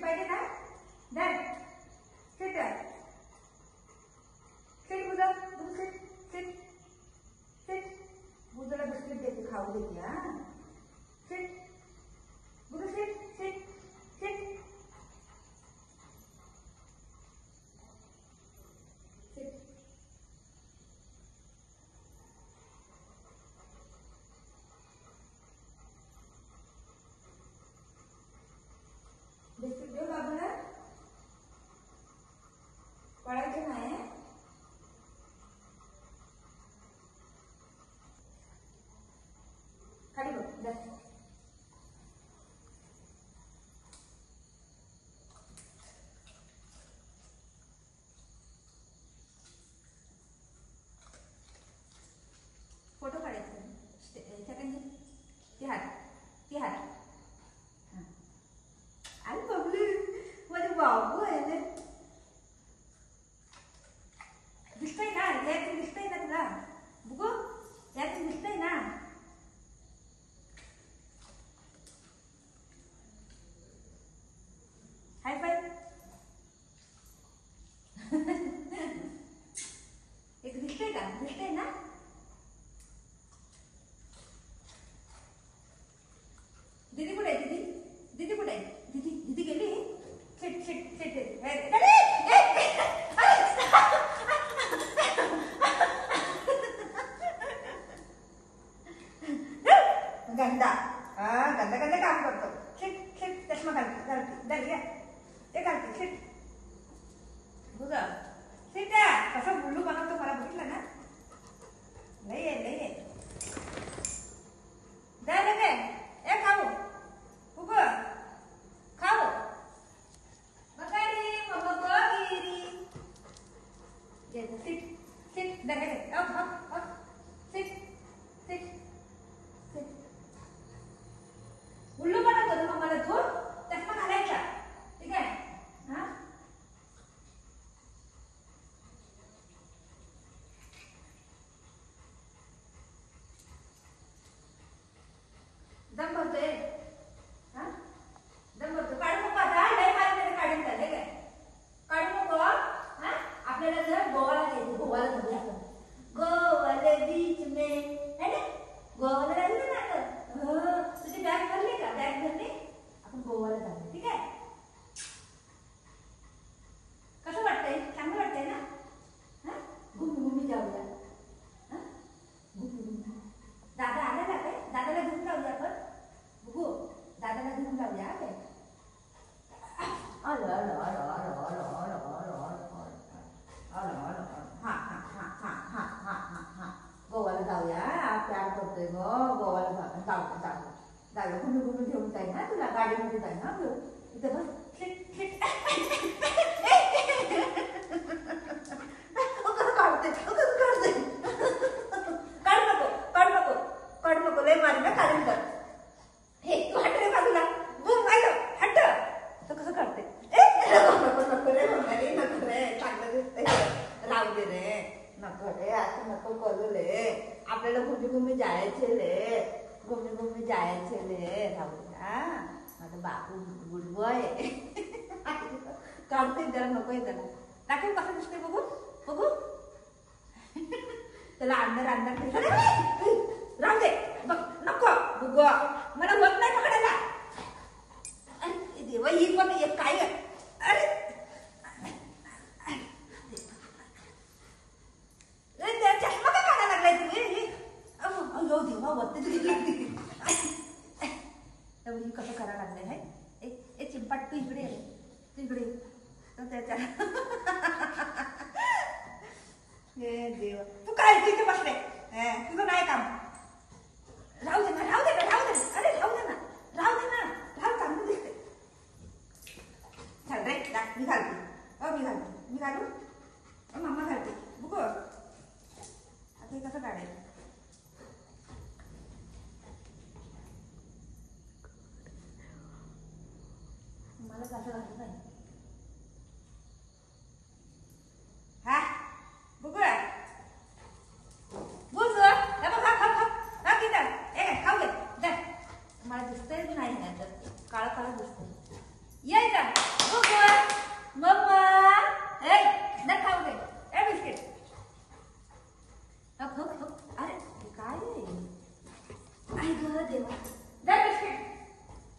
पाहिजे ना धर sit sit Budha Budhu sit sit sit बुधाला बिस्किट देते खाऊ देते हा sit Budhu sit sit sit sit biscuit दे बाबूला पळायचं नाही खाली बघ बस फोटो काढायचा सेकंड ती हात आई बबलू माझे बाबू आहे ना दिसतंय ना यातून दिसतंय ना तुला बघू यातून दिसतंय ना हाय फाय एक दिसतंय का दिसतंय ना दीदी कुठे आहे दीदी दीदी कुठे आहे दीदी दीदी गेली शिट शिट शिट गंदा गंदा गंदा काम करतो शिट शिट चष्मा घालते ते घालते शिट बुधा शिट कसं बुल्लू बनवतो मला बघितलं ना लई आहे दे ए खाऊ उभं खाऊ बघारी मम्मा बघिरी सिट सिट दे अप सिट सिट सिट उल्लू बनवतो ना मम्माला तू चष्मा घालायचा ठीक आहे हा दम भरतोय हा दम भरतो काढू नको आता लय मारले काढून झाले काय काढू नको हा आपल्याला जर गोवाला जायचं गोवाला जाऊया आपण गोवाला बीच में है ना गोवाला जायचं ना आता तुझी बॅग भरली का बॅग भरली आपण गोवाला जाऊ ठीक आहे कसं वाटतंय चांगलं वाटतंय ना हा घुमी जाऊया हा घुमी दादा आला ना काय दादाला घेऊन जाऊया आपण बघू दादाला घेऊन जाऊया काय आलो आलो आलो आलो आलो आलो आलो आलो आलो हा हा हा हा हा हा हा हा गोवाला जाऊया प्यार करतोय गोवाला जाऊया घुमी घेऊन जाईल ना तुला गाडीमध्ये जाईल ना इथं बस काढू नको लय मारी ना काढून कर हे तू हट रे बाजूला बूम आलो हट तो कसं काढते नको रे म्हणाली नको रे चांगलं दिसतंय राहू दे रे नको रे असं नको करू रे आपल्याला घुमी जायचे रे घुमी जायचे रे राहू दे हा माझं बापू गुड बॉय काढते जरा नकोय त्याला दाखव कसं दिसतंय बघू त्याला अंदर राहू दे बघ नको बघ मला होत नाही पकडायला अरे देवा ही पण एक काय अरे चष्मा का काढायला लागलाय तुम्ही अयो देवा वरती तुझी कसं करायला लागलंय है एक चिंपाट तू इकडे तर त्याच्या हे देवा तू काय तिथे बसले तुझं नाही काम राहू दे ना अरे राहू दे ना चांगलं दिसते चल रे मी घालते मी घालू मम्मा घालते बघू आता हे कसं काढायचं मला कसं घालत नाही हा बघूया मला दिसतंय नाही काळा दिसतंय या बघू